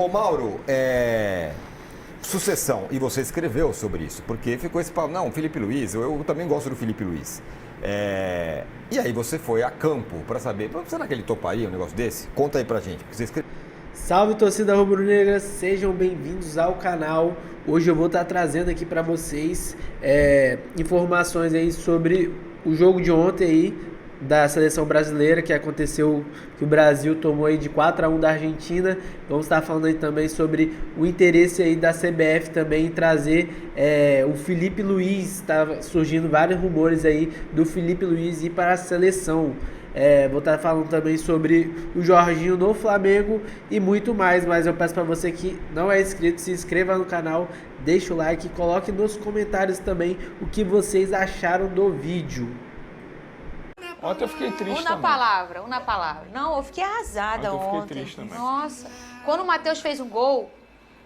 Ô Mauro, sucessão, e você escreveu sobre isso, porque ficou esse papo, não, Felipe Luiz, eu também gosto do Felipe Luiz. E aí você foi a campo para saber, será que ele toparia um negócio desse? Conta aí pra gente, porque você escreveu. Salve, torcida rubro-negra, sejam bem-vindos ao canal. Hoje eu vou estar trazendo aqui para vocês informações aí sobre o jogo de ontem aí da seleção brasileira, que aconteceu, que o Brasil tomou aí de 4-1 da Argentina. Vamos estar falando aí também sobre o interesse aí da CBF também em trazer o Felipe Luiz. Está surgindo vários rumores aí do Felipe Luiz ir para a seleção. Vou estar falando também sobre o Jorginho no Flamengo e muito mais, mas eu peço para você que não é inscrito, se inscreva no canal, deixa o like e coloque nos comentários também o que vocês acharam do vídeo. Ontem eu fiquei triste Uma palavra. Não, eu fiquei arrasada ontem. Eu fiquei triste também. Nossa, quando o Matheus fez um gol,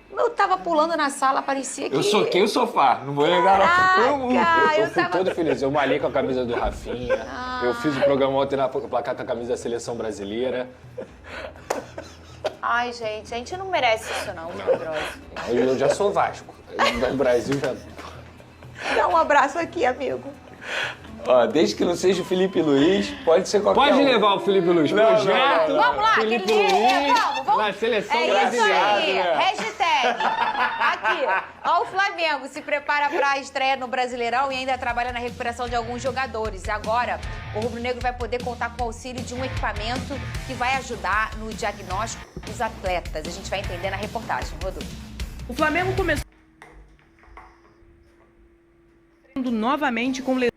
eu tava pulando na sala, parecia que... Eu soquei o sofá, não vou negar não. Eu fui tava... todo feliz, eu malhei com a camisa do Rafinha, eu fiz o programa ontem na placar com a camisa da Seleção Brasileira. Ai, gente, a gente não merece isso não, Pedroso. Eu já sou Vasco, o Brasil já... Dá um abraço aqui, amigo. Ó, desde que não seja o Felipe Luiz, pode ser qualquer Pode um. levar o Felipe Luiz, projeto. Vamos lá, Felipe aquele... Luiz Vamos. na Seleção É Brasileira. isso aí, hashtag. Aqui, ó, o Flamengo se prepara para a estreia no Brasileirão e ainda trabalha na recuperação de alguns jogadores. E agora, o Rubro Negro vai poder contar com o auxílio de um equipamento que vai ajudar no diagnóstico dos atletas. A gente vai entender na reportagem, Rodolfo. O Flamengo começou novamente com lesão.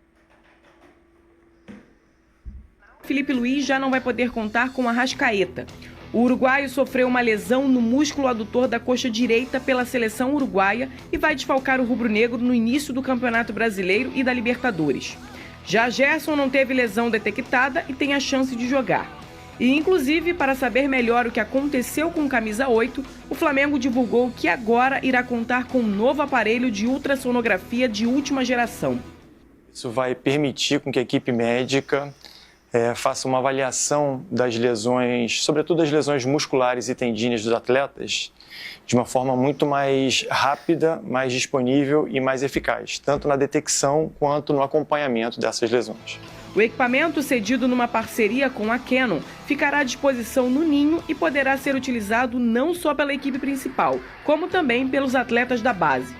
Felipe Luiz já não vai poder contar com Arrascaeta. O uruguaio sofreu uma lesão no músculo adutor da coxa direita pela seleção uruguaia e vai desfalcar o rubro-negro no início do Campeonato Brasileiro e da Libertadores. Já Gerson não teve lesão detectada e tem a chance de jogar. E, inclusive, para saber melhor o que aconteceu com o camisa 8, o Flamengo divulgou que agora irá contar com um novo aparelho de ultrassonografia de última geração. Isso vai permitir com que a equipe médica faça uma avaliação das lesões, sobretudo das lesões musculares e tendíneas dos atletas, de uma forma muito mais rápida, mais disponível e mais eficaz, tanto na detecção quanto no acompanhamento dessas lesões. O equipamento, cedido numa parceria com a Canon, ficará à disposição no Ninho e poderá ser utilizado não só pela equipe principal, como também pelos atletas da base,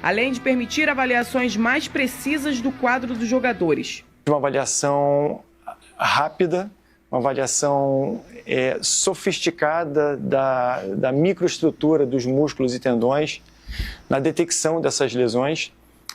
além de permitir avaliações mais precisas do quadro dos jogadores. Uma avaliação rápida, uma avaliação sofisticada da microestrutura dos músculos e tendões na detecção dessas lesões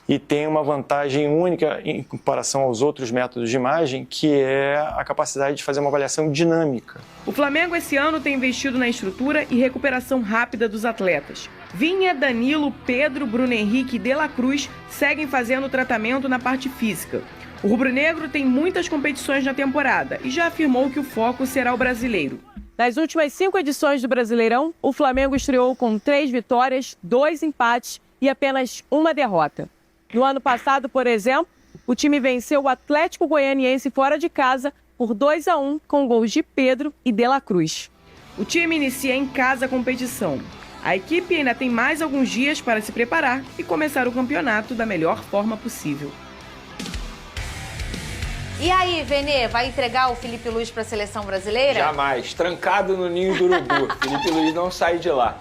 e tem uma vantagem única em comparação aos outros métodos de imagem, que é a capacidade de fazer uma avaliação dinâmica. O Flamengo esse ano tem investido na estrutura e recuperação rápida dos atletas. Vinha, Danilo, Pedro, Bruno Henrique e De La Cruz seguem fazendo tratamento na parte física. O rubro-negro tem muitas competições na temporada e já afirmou que o foco será o brasileiro. Nas últimas 5 edições do Brasileirão, o Flamengo estreou com 3 vitórias, 2 empates e apenas 1 derrota. No ano passado, por exemplo, o time venceu o Atlético Goianiense fora de casa por 2-1 com gols de Pedro e De La Cruz. O time inicia em casa a competição. A equipe ainda tem mais alguns dias para se preparar e começar o campeonato da melhor forma possível. E aí, Vene, vai entregar o Felipe Luiz para a seleção brasileira? Jamais. Trancado no ninho do urubu. Felipe Luiz não sai de lá.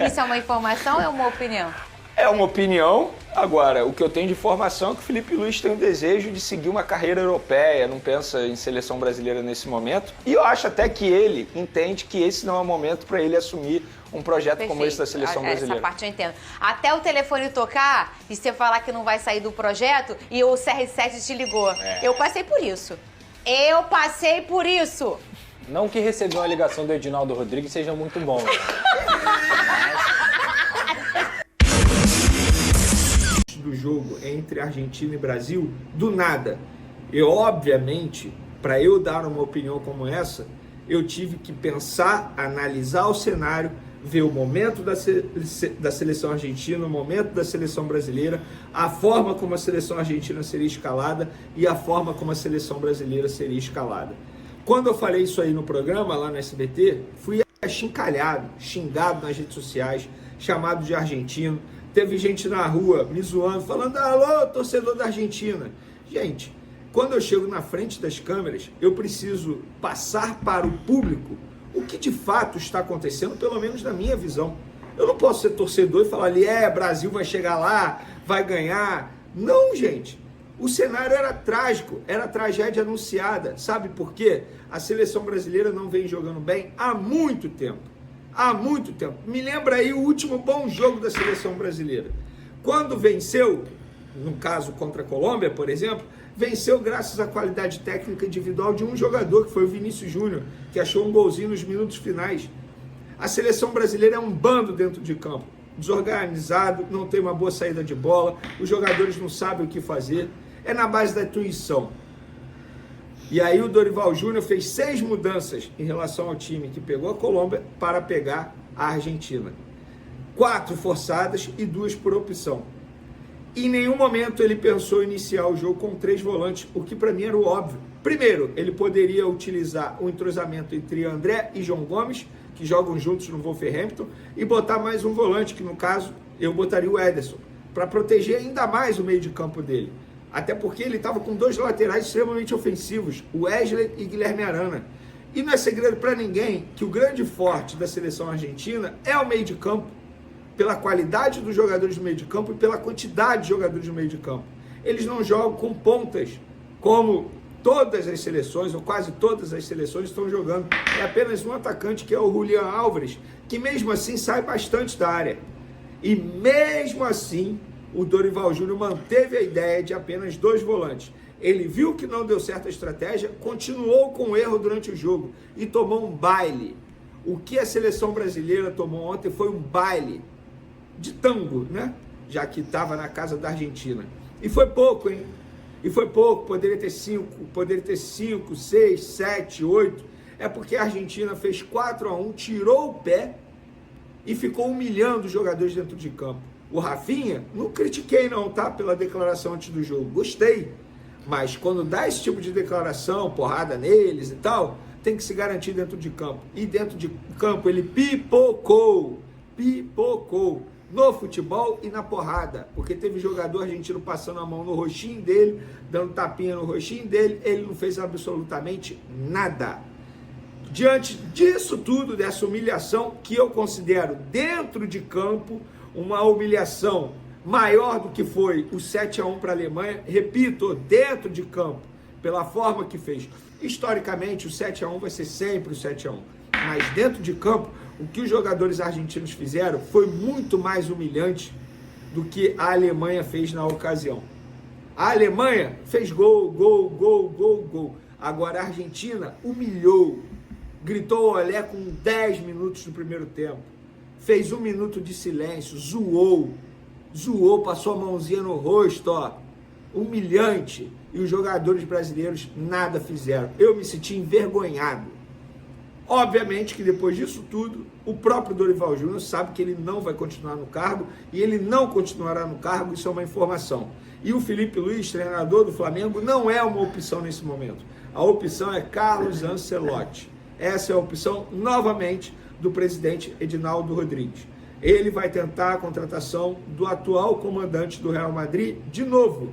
Isso é uma informação ou é uma opinião? É uma opinião. Agora, o que eu tenho de informação é que o Felipe Luiz tem o desejo de seguir uma carreira europeia, não pensa em seleção brasileira nesse momento. E eu acho até que ele entende que esse não é o momento para ele assumir um projeto Perfeito. como esse da seleção brasileira. Essa parte eu entendo. Até o telefone tocar e você falar que não vai sair do projeto e o CR7 te ligou. Eu passei por isso. Não que receber uma ligação do Edinaldo Rodrigues seja muito bom. Do jogo entre Argentina e Brasil, do nada. E, obviamente, para eu dar uma opinião como essa, eu tive que pensar, analisar o cenário, ver o momento da seleção argentina, o momento da seleção brasileira, a forma como a seleção argentina seria escalada e a forma como a seleção brasileira seria escalada. Quando eu falei isso aí no programa, lá no SBT, fui achincalhado, xingado nas redes sociais, chamado de argentino. Teve gente na rua me zoando, falando, alô, torcedor da Argentina. Gente, quando eu chego na frente das câmeras, eu preciso passar para o público o que de fato está acontecendo, pelo menos na minha visão. Eu não posso ser torcedor e falar ali, Brasil vai chegar lá, vai ganhar. Não, gente. O cenário era trágico, era tragédia anunciada. Sabe por quê? A seleção brasileira não vem jogando bem há muito tempo. Há muito tempo. Me lembra aí o último bom jogo da seleção brasileira. Quando venceu, no caso contra a Colômbia, por exemplo, venceu graças à qualidade técnica individual de um jogador, que foi o Vinícius Júnior, que achou um golzinho nos minutos finais. A seleção brasileira é um bando dentro de campo. Desorganizado, não tem uma boa saída de bola, os jogadores não sabem o que fazer. É na base da intuição. E aí o Dorival Júnior fez 6 mudanças em relação ao time que pegou a Colômbia para pegar a Argentina. 4 forçadas e 2 por opção. Em nenhum momento ele pensou em iniciar o jogo com 3 volantes, o que para mim era o óbvio. Primeiro, ele poderia utilizar o entrosamento entre André e João Gomes, que jogam juntos no Wolverhampton, e botar mais um volante, que no caso eu botaria o Ederson, para proteger ainda mais o meio de campo dele. Até porque ele estava com 2 laterais extremamente ofensivos, o Wesley e Guilherme Arana. E não é segredo para ninguém que o grande forte da seleção argentina é o meio de campo, pela qualidade dos jogadores do meio de campo e pela quantidade de jogadores do meio de campo. Eles não jogam com pontas, como todas as seleções, ou quase todas as seleções estão jogando. É apenas um atacante, que é o Julián Álvares, que mesmo assim sai bastante da área. E mesmo assim, o Dorival Júnior manteve a ideia de apenas 2 volantes. Ele viu que não deu certa estratégia, continuou com o erro durante o jogo e tomou um baile. O que a seleção brasileira tomou ontem foi um baile de tango, né? Já que estava na casa da Argentina. E foi pouco, hein? E foi pouco, poderia ter 5, 6, 7, 8. É porque a Argentina fez 4-1, tirou o pé e ficou humilhando os jogadores dentro de campo. O Rafinha, não critiquei não, tá? Pela declaração antes do jogo, gostei. Mas quando dá esse tipo de declaração, porrada neles e tal, tem que se garantir dentro de campo. E dentro de campo ele pipocou no futebol e na porrada. Porque teve jogador argentino passando a mão no roxinho dele, dando tapinha no roxinho dele, ele não fez absolutamente nada. Diante disso tudo, dessa humilhação, que eu considero dentro de campo uma humilhação maior do que foi o 7-1 para a Alemanha, repito, dentro de campo, pela forma que fez. Historicamente, o 7-1 vai ser sempre o 7-1, mas dentro de campo, o que os jogadores argentinos fizeram foi muito mais humilhante do que a Alemanha fez na ocasião. A Alemanha fez gol. Agora a Argentina humilhou, gritou olé com 10 minutos no primeiro tempo. Fez 1 minuto de silêncio, zoou, passou a mãozinha no rosto, ó, humilhante, e os jogadores brasileiros nada fizeram. Eu me senti envergonhado. Obviamente que depois disso tudo, o próprio Dorival Júnior sabe que ele não vai continuar no cargo, e ele não continuará no cargo, isso é uma informação. E o Felipe Luiz, treinador do Flamengo, não é uma opção nesse momento. A opção é Carlos Ancelotti. Essa é a opção, novamente, do presidente Edinaldo Rodrigues. Ele vai tentar a contratação do atual comandante do Real Madrid de novo.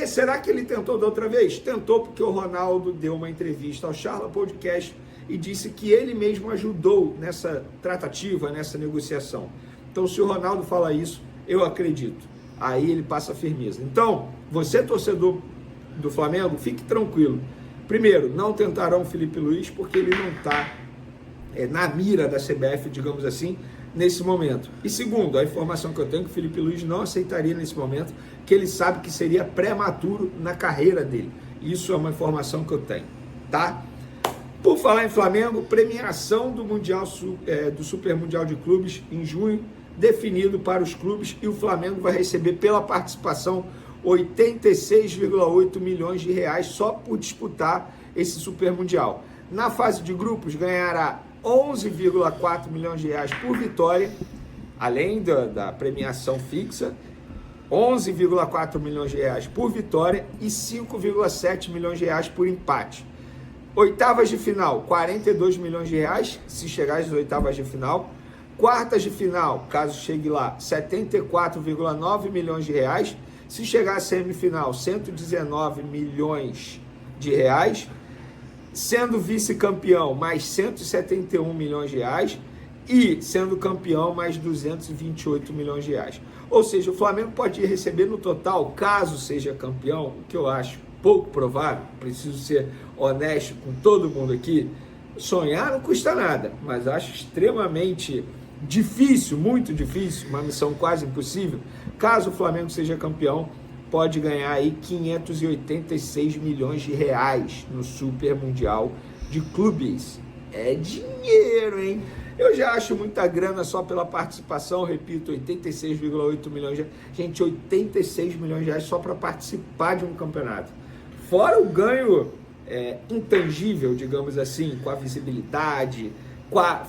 Será que ele tentou da outra vez? Tentou, porque o Ronaldo deu uma entrevista ao Charla Podcast e disse que ele mesmo ajudou nessa tratativa, nessa negociação. Então, se o Ronaldo fala isso, eu acredito. Aí ele passa firmeza. Então, você, torcedor do Flamengo, fique tranquilo. Primeiro, não tentarão o Felipe Luiz, porque ele não está na mira da CBF, digamos assim, nesse momento. E segundo, a informação que eu tenho é que o Felipe Luiz não aceitaria nesse momento, que ele sabe que seria prematuro na carreira dele. Isso é uma informação que eu tenho, tá? Por falar em Flamengo, premiação do Mundial, do Super Mundial de Clubes em junho, definido para os clubes, e o Flamengo vai receber pela participação 86,8 milhões de reais só por disputar esse Super Mundial. Na fase de grupos, ganhará 11,4 milhões de reais por vitória, além da premiação fixa, 11,4 milhões de reais por vitória e 5,7 milhões de reais por empate. Oitavas de final, 42 milhões de reais, se chegar às oitavas de final. Quartas de final, caso chegue lá, 74,9 milhões de reais. Se chegar à semifinal, 119 milhões de reais. Sendo vice-campeão, mais 171 milhões de reais. E sendo campeão, mais 228 milhões de reais. Ou seja, o Flamengo pode receber no total, caso seja campeão, o que eu acho pouco provável, preciso ser honesto com todo mundo aqui, sonhar não custa nada, mas acho extremamente difícil, muito difícil, uma missão quase impossível. Caso o Flamengo seja campeão, pode ganhar aí 586 milhões de reais no Super Mundial de Clubes. É dinheiro, hein? Eu já acho muita grana só pela participação, repito, 86,8 milhões de reais. Gente, 86 milhões de reais só para participar de um campeonato. Fora o ganho intangível, digamos assim, com a visibilidade, com a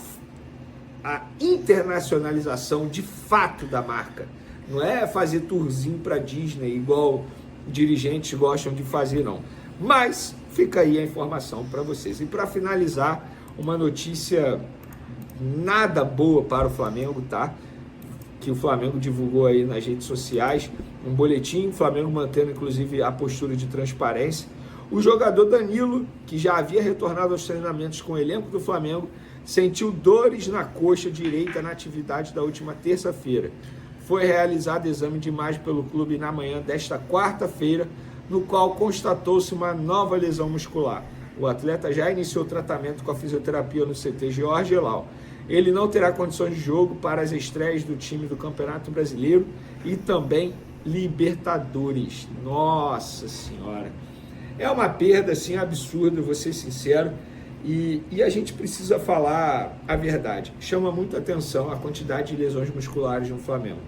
internacionalização de fato da marca. Não é fazer tourzinho para Disney, igual dirigentes gostam de fazer, não. Mas fica aí a informação para vocês. E para finalizar, uma notícia nada boa para o Flamengo, tá? Que o Flamengo divulgou aí nas redes sociais, um boletim, o Flamengo mantendo inclusive a postura de transparência. O jogador Danilo, que já havia retornado aos treinamentos com o elenco do Flamengo, sentiu dores na coxa direita na atividade da última terça-feira. Foi realizado exame de imagem pelo clube na manhã desta quarta-feira, no qual constatou-se uma nova lesão muscular. O atleta já iniciou tratamento com a fisioterapia no CT Jorge Gelau. Ele não terá condições de jogo para as estreias do time do Campeonato Brasileiro e também Libertadores. Nossa Senhora! É uma perda assim absurda, vou ser sincero, e a gente precisa falar a verdade. Chama muita atenção a quantidade de lesões musculares no Flamengo.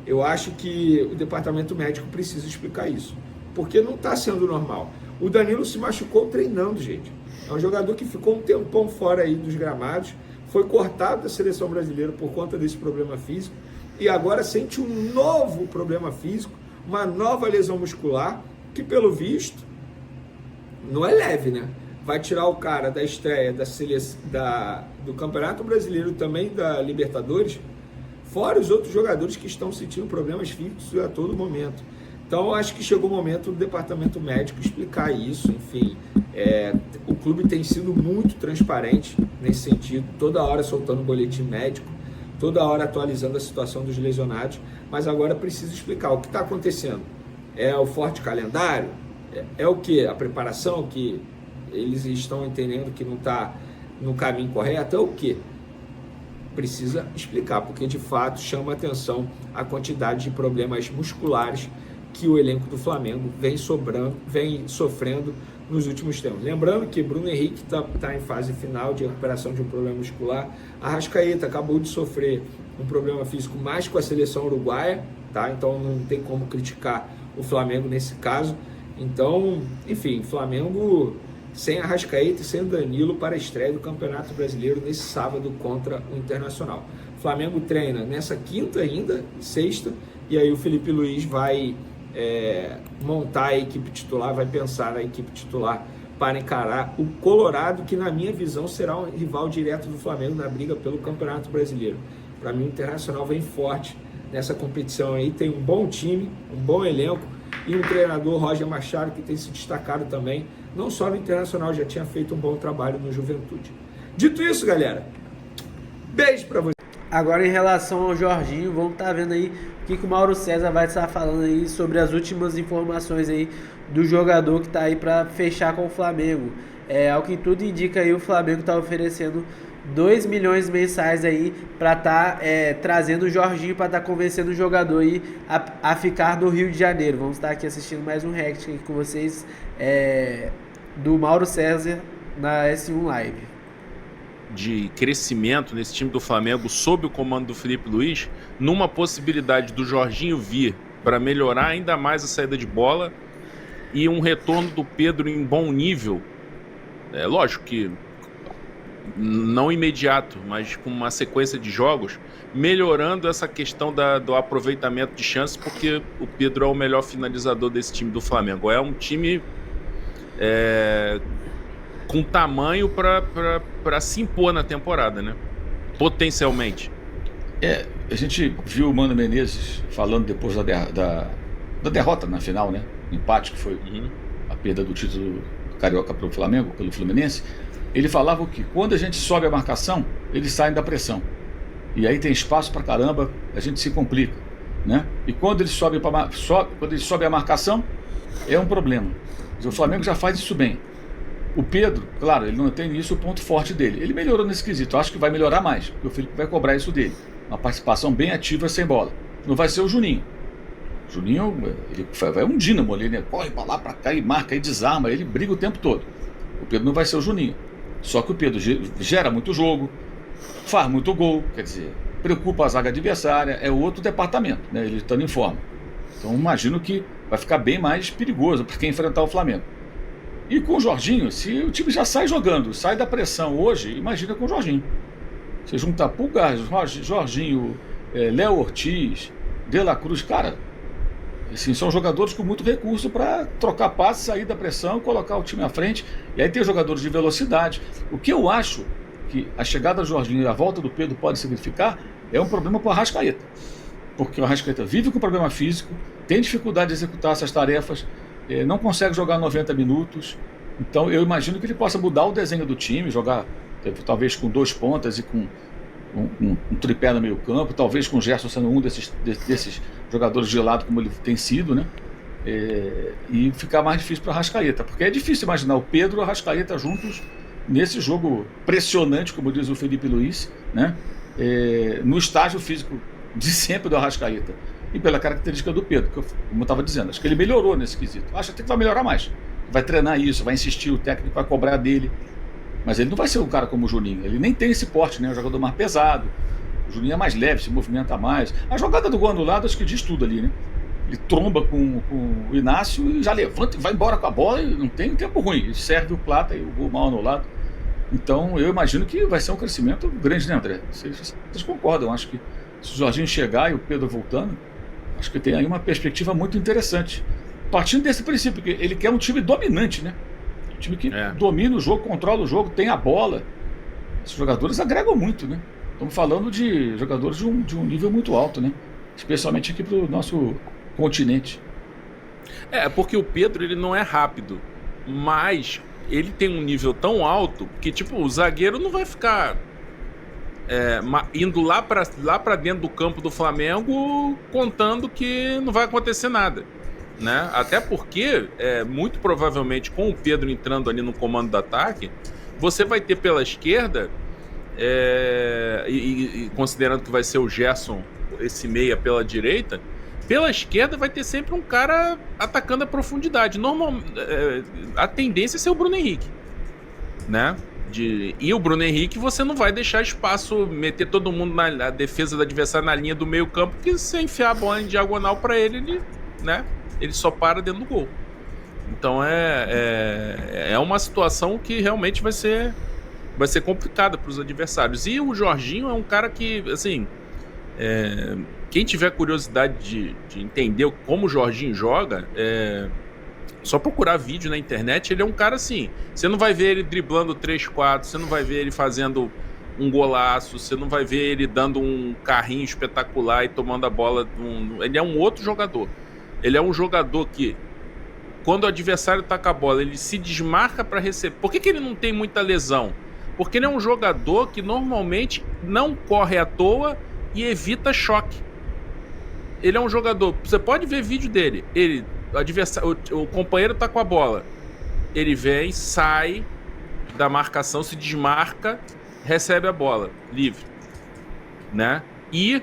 Eu acho que o departamento médico precisa explicar isso, porque não está sendo normal. O Danilo se machucou treinando, gente. É um jogador que ficou um tempão fora aí dos gramados, foi cortado da seleção brasileira por conta desse problema físico e agora sente um novo problema físico, uma nova lesão muscular, que pelo visto não é leve, né? Vai tirar o cara da estreia do Campeonato Brasileiro, também da Libertadores, fora os outros jogadores que estão sentindo problemas físicos a todo momento. Então, acho que chegou o momento do departamento médico explicar isso. Enfim, o clube tem sido muito transparente nesse sentido, toda hora soltando boletim médico, toda hora atualizando a situação dos lesionados, mas agora precisa explicar o que está acontecendo. É o forte calendário? É o que? A preparação que eles estão entendendo que não está no caminho correto? É o que? Precisa explicar, porque de fato chama atenção a quantidade de problemas musculares que o elenco do Flamengo vem sofrendo nos últimos tempos. Lembrando que Bruno Henrique está em fase final de recuperação de um problema muscular. Arrascaeta acabou de sofrer um problema físico mais com a seleção uruguaia, tá? Então não tem como criticar o Flamengo nesse caso. Então, enfim, Flamengo sem Arrascaeta e sem Danilo para a estreia do Campeonato Brasileiro nesse sábado contra o Internacional. O Flamengo treina nessa quinta ainda, sexta, e aí o Felipe Luiz vai montar a equipe titular, vai pensar na equipe titular para encarar o Colorado, que na minha visão será um rival direto do Flamengo na briga pelo Campeonato Brasileiro. Para mim o Internacional vem forte nessa competição aí, tem um bom time, um bom elenco e um treinador, Roger Machado, que tem se destacado também, não só no Internacional, já tinha feito um bom trabalho no Juventude. Dito isso, galera, beijo para vocês. Agora, em relação ao Jorginho, vamos estar vendo aí o que o Mauro César vai estar falando aí sobre as últimas informações aí do jogador que está aí para fechar com o Flamengo. Ao que tudo indica aí, o Flamengo está oferecendo 2 milhões mensais aí para estar trazendo o Jorginho, para estar convencendo o jogador aí a ficar no Rio de Janeiro. Vamos estar aqui assistindo mais um react aqui com vocês do Mauro César na S1 Live. De crescimento nesse time do Flamengo sob o comando do Felipe Luiz, numa possibilidade do Jorginho vir para melhorar ainda mais a saída de bola e um retorno do Pedro em bom nível. Lógico que não imediato, mas com uma sequência de jogos, melhorando essa questão do aproveitamento de chances, porque o Pedro é o melhor finalizador desse time do Flamengo. É um time com tamanho para se impor na temporada, né? Potencialmente. A gente viu o Mano Menezes falando depois da derrota na final, né? O empate que foi a perda do título carioca para o Flamengo, pelo Fluminense. Ele falava que quando a gente sobe a marcação, eles saem da pressão. E aí tem espaço para caramba, a gente se complica, né? E quando eles sobem a marcação, é um problema. O Flamengo já faz isso bem. O Pedro, claro, ele não tem isso o ponto forte dele. Ele melhorou nesse quesito. Eu acho que vai melhorar mais, porque o Felipe vai cobrar isso dele. Uma participação bem ativa sem bola. Não vai ser o Juninho. O Juninho, ele vai um dínamo ali, né? Corre pra lá, pra cá, e marca, e desarma, ele briga o tempo todo. O Pedro não vai ser o Juninho. Só que o Pedro gera muito jogo, faz muito gol, quer dizer, preocupa a zaga adversária, é outro departamento, né? Ele estando em forma. Então imagino que vai ficar bem mais perigoso para quem enfrentar o Flamengo. E com o Jorginho, se o time já sai jogando, sai da pressão hoje, imagina com o Jorginho. Você juntar Pulgar, Jorginho, Léo Ortiz, De La Cruz, cara, assim, são jogadores com muito recurso para trocar passes, sair da pressão, colocar o time à frente. E aí tem jogadores de velocidade. O que eu acho que a chegada do Jorginho e a volta do Pedro pode significar é um problema para o Arrascaeta. Porque o Arrascaeta vive com problema físico, tem dificuldade de executar essas tarefas, não consegue jogar 90 minutos. Então eu imagino que ele possa mudar o desenho do time, jogar talvez com 2 pontas e com um tripé no meio campo, talvez com o Gerson sendo um desses jogadores de lado como ele tem sido, né? E ficar mais difícil para o Arrascaeta, porque é difícil imaginar o Pedro e o Arrascaeta juntos nesse jogo pressionante, como diz o Felipe Luiz, né? No estágio físico de sempre do Arrascaeta e pela característica do Pedro, como eu estava dizendo, acho que ele melhorou nesse quesito, acho até que vai melhorar mais, vai treinar isso, vai insistir, o técnico vai cobrar dele, mas ele não vai ser um cara como o Juninho, ele nem tem esse porte, né? Um jogador mais pesado, o Juninho é mais leve, se movimenta mais, a jogada do gol anulado acho que diz tudo ali, né? Ele tromba com o Inácio e já levanta e vai embora com a bola e não tem tempo ruim, ele serve o Plata e o gol mal anulado. Então eu imagino que vai ser um crescimento grande, né, André? Vocês concordam? Acho que se o Jorginho chegar e o Pedro voltando, acho que tem aí uma perspectiva muito interessante. Partindo desse princípio, que ele quer um time dominante, né? Um time que domina o jogo, controla o jogo, tem a bola. Esses jogadores agregam muito, né? Estamos falando de jogadores de um nível muito alto, né? Especialmente aqui para o nosso continente. Porque o Pedro ele não é rápido, mas ele tem um nível tão alto que, tipo, o zagueiro não vai ficar indo lá pra dentro do campo do Flamengo contando que não vai acontecer nada, né? Até porque, muito provavelmente, com o Pedro entrando ali no comando do ataque, você vai ter pela esquerda, e considerando que vai ser o Gerson, esse meia pela direita, pela esquerda vai ter sempre um cara atacando a profundidade. A tendência é ser o Bruno Henrique, né? E o Bruno Henrique você não vai deixar espaço, meter todo mundo na defesa do adversário na linha do meio campo, porque se você enfiar a bola em diagonal para ele, né? Ele só para dentro do gol. Então é uma situação que realmente vai ser complicada para os adversários. E o Jorginho é um cara que, assim, quem tiver curiosidade de entender como o Jorginho joga, só procurar vídeo na internet. Ele é um cara assim, você não vai ver ele driblando 3-4, você não vai ver ele fazendo um golaço, você não vai ver ele dando um carrinho espetacular e tomando a bola. Ele é um outro jogador. Ele é um jogador que, quando o adversário tá com a bola, ele se desmarca para receber. Por que ele não tem muita lesão? Porque ele é um jogador que normalmente não corre à toa e evita choque. Ele é um jogador, você pode ver vídeo dele, o companheiro tá com a bola, ele vem, sai da marcação, se desmarca, recebe a bola livre, né? E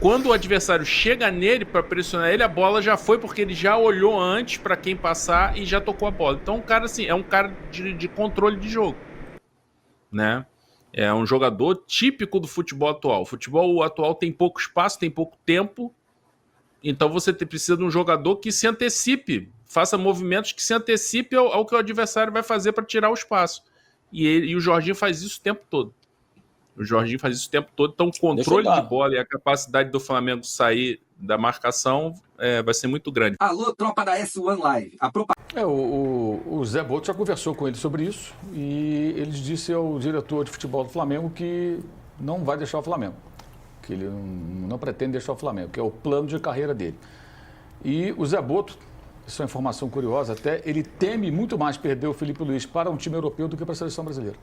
quando o adversário chega nele para pressionar ele, a bola já foi, porque ele já olhou antes para quem passar e já tocou a bola. Então, cara, assim, é um cara de controle de jogo, né? É um jogador típico do futebol atual. O futebol atual tem pouco espaço, tem pouco tempo. Então você precisa de um jogador que se antecipe, faça movimentos que se antecipe ao que o adversário vai fazer para tirar o espaço. E o Jorginho faz isso o tempo todo. Então o controle de bola e a capacidade do Flamengo sair da marcação vai ser muito grande. Alô, tropa da S1 Live. O Zé Boto já conversou com ele sobre isso e ele disse ao diretor de futebol do Flamengo que não vai deixar o Flamengo, que ele não pretende deixar o Flamengo, que é o plano de carreira dele. E o Zé Boto, isso é uma informação curiosa até, ele teme muito mais perder o Felipe Luiz para um time europeu do que para a seleção brasileira.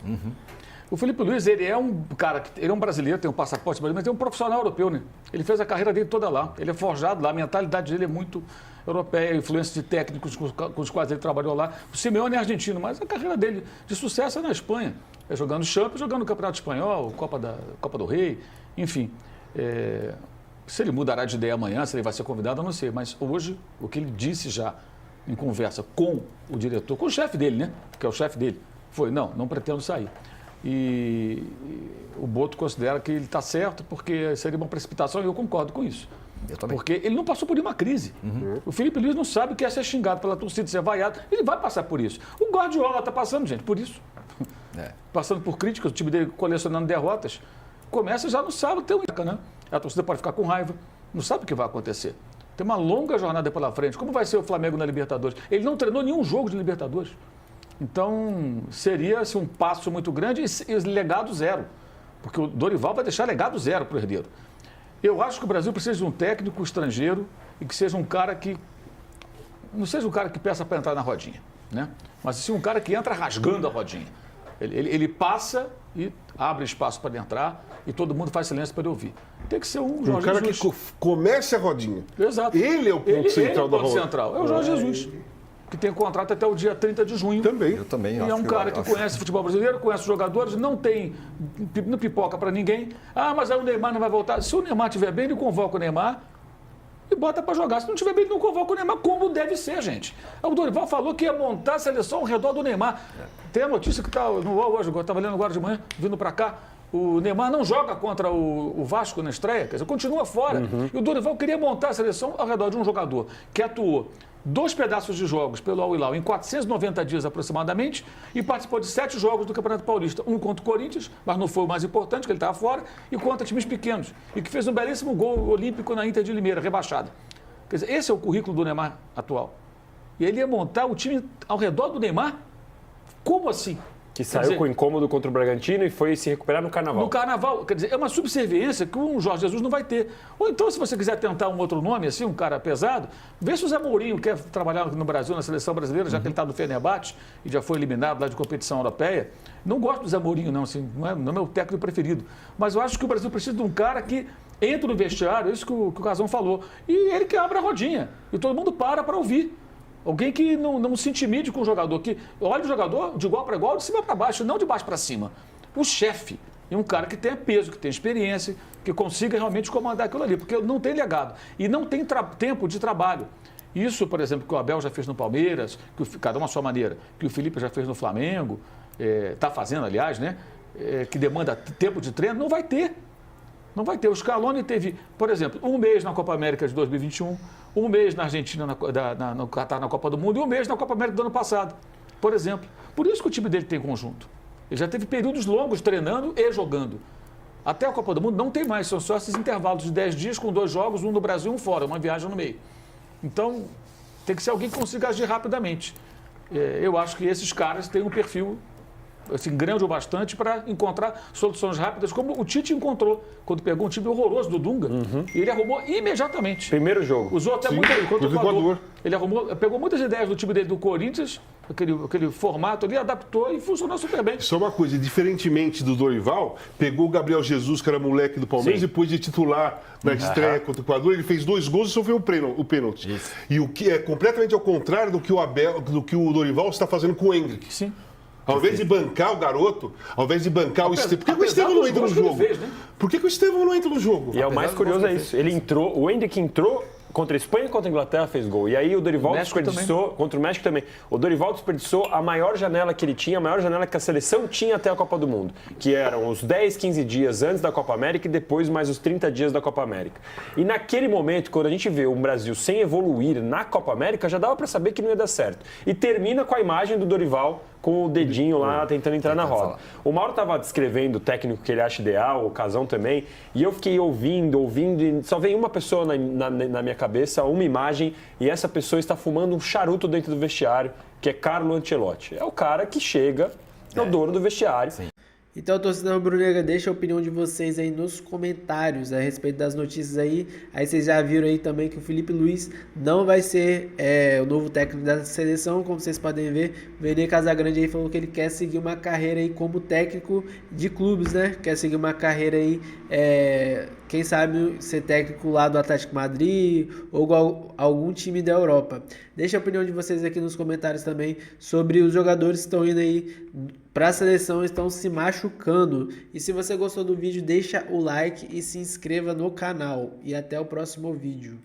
O Felipe Luiz, ele é um cara, ele é um brasileiro, tem um passaporte brasileiro, mas é um profissional europeu, né? Ele fez a carreira dele toda lá, ele é forjado lá, a mentalidade dele é muito europeia, a influência de técnicos com os quais ele trabalhou lá. O Simeone é argentino, mas a carreira dele de sucesso é na Espanha. É jogando Champions, jogando no Campeonato Espanhol, Copa do Rei, enfim. Se ele mudará de ideia amanhã, se ele vai ser convidado, eu não sei. Mas hoje, o que ele disse já em conversa com o diretor, com o chefe dele, né? Que é o chefe dele, foi, não pretendo sair. E o Boto considera que ele está certo porque seria uma precipitação e eu concordo com isso. Eu também. Porque ele não passou por nenhuma crise. O Felipe Luiz não sabe o que é ser xingado pela torcida, ser vaiado. Ele vai passar por isso. O Guardiola está passando, gente, por isso. Passando por críticas, o time dele colecionando derrotas. Começa já no sábado, tem um né? A torcida pode ficar com raiva, não sabe o que vai acontecer. Tem uma longa jornada pela frente. Como vai ser o Flamengo na Libertadores? Ele não treinou nenhum jogo de Libertadores. Então, seria um passo muito grande e legado zero. Porque o Dorival vai deixar legado zero para o herdeiro. Eu acho que o Brasil precisa de um técnico estrangeiro e que seja um cara que... Não seja um cara que peça para entrar na rodinha, né? Mas sim um cara que entra rasgando a rodinha. Ele passa e abre espaço para entrar e todo mundo faz silêncio para ele ouvir. Tem que ser um Jorge cara Jesus. Que comece a rodinha. Exato. Ele é o ponto central da rodinha. É o Jorge Jesus, que tem contrato até o dia 30 de junho. Também. Eu também. E é um cara que conhece o futebol brasileiro, conhece os jogadores, não pipoca para ninguém. Ah, mas aí o Neymar não vai voltar. Se o Neymar estiver bem, ele convoca o Neymar e bota para jogar. Se não estiver bem, ele não convoca o Neymar, como deve ser, gente. O Dorival falou que ia montar a seleção ao redor do Neymar. Tem a notícia que está no UOL hoje, eu estava lendo agora de manhã, vindo para cá. O Neymar não joga contra o Vasco na estreia, quer dizer, continua fora. E o Dorival queria montar a seleção ao redor de um jogador que atuou 2 pedaços de jogos pelo Al Hilal em 490 dias aproximadamente e participou de 7 jogos do Campeonato Paulista. Um contra o Corinthians, mas não foi o mais importante, que ele estava fora, e contra times pequenos. E que fez um belíssimo gol olímpico na Inter de Limeira, rebaixada. Quer dizer, esse é o currículo do Neymar atual. E ele ia montar o time ao redor do Neymar? Como assim? Que saiu com incômodo contra o Bragantino e foi se recuperar no Carnaval. No Carnaval, quer dizer, é uma subserviência que um Jorge Jesus não vai ter. Ou então, se você quiser tentar um outro nome, assim, um cara pesado, vê se o Zé Mourinho quer trabalhar no Brasil, na seleção brasileira, já que ele está no Fenerbahçe e já foi eliminado lá de competição europeia. Não gosto do Zé Mourinho, não, assim, não é meu técnico preferido. Mas eu acho que o Brasil precisa de um cara que entra no vestiário, isso que o Casão falou, e ele que abre a rodinha. E todo mundo para ouvir. Alguém que não se intimide com o jogador, que olha o jogador de igual para igual, de cima para baixo, não de baixo para cima. O chefe é um cara que tenha peso, que tenha experiência, que consiga realmente comandar aquilo ali, porque não tem legado e não tem tempo de trabalho. Isso, por exemplo, que o Abel já fez no Palmeiras, cada uma à sua maneira, que o Felipe já fez no Flamengo, está fazendo, aliás, né? Que demanda tempo de treino, não vai ter. Não vai ter. O Scaloni teve, por exemplo, 1 mês na Copa América de 2021, 1 mês na Argentina, no Catar, na Copa do Mundo, e 1 mês na Copa América do ano passado, por exemplo. Por isso que o time dele tem conjunto. Ele já teve períodos longos treinando e jogando. Até a Copa do Mundo não tem mais, são só esses intervalos de 10 dias com 2 jogos, um no Brasil e um fora, uma viagem no meio. Então, tem que ser alguém que consiga agir rapidamente. Eu acho que esses caras têm um perfil assim, grande o bastante para encontrar soluções rápidas, como o Tite encontrou quando pegou um time horroroso do Dunga. E ele arrumou imediatamente. Primeiro jogo. Usou até muito contra o Equador. Ele pegou muitas ideias do time dele do Corinthians, aquele formato ali, adaptou e funcionou super bem. Só uma coisa, diferentemente do Dorival, pegou o Gabriel Jesus, que era moleque do Palmeiras, depois de titular na estreia contra o Equador, ele fez 2 gols e sofreu o pênalti. Isso. E o que é completamente ao contrário do que o Dorival está fazendo com o Hendrick. Sim. Ao invés de bancar o garoto, ao invés de bancar o Estevão. Por que o Estevão não entra no jogo? Por que o Estevão não entra no jogo? E é o mais curioso é isso. Ele entrou, o Hendrick entrou contra a Espanha e contra a Inglaterra, fez gol. E aí o Dorival desperdiçou, contra o México também. O Dorival desperdiçou a maior janela que ele tinha, a maior janela que a seleção tinha até a Copa do Mundo, que eram os 10, 15 dias antes da Copa América e depois mais os 30 dias da Copa América. E naquele momento, quando a gente vê um Brasil sem evoluir na Copa América, já dava para saber que não ia dar certo. E termina com a imagem do Dorival com o dedinho lá tentando entrar na roda. O Mauro estava descrevendo o técnico que ele acha ideal, o Casão também, e eu fiquei ouvindo, e só veio uma pessoa na minha cabeça, uma imagem, e essa pessoa está fumando um charuto dentro do vestiário, que é Carlo Ancelotti. É o cara que chega, é o dono do vestiário. Sim. Então, torcida rubro-negra, deixa a opinião de vocês aí nos comentários a respeito das notícias aí. Aí vocês já viram aí também que o Felipe Luiz não vai ser o novo técnico da seleção, como vocês podem ver. O Vene Casagrande aí falou que ele quer seguir uma carreira aí como técnico de clubes, né? Quer seguir uma carreira aí, quem sabe ser técnico lá do Atlético Madrid ou algum time da Europa. Deixa a opinião de vocês aqui nos comentários também sobre os jogadores que estão indo aí para a seleção, estão se machucando. E se você gostou do vídeo, deixa o like e se inscreva no canal. E até o próximo vídeo.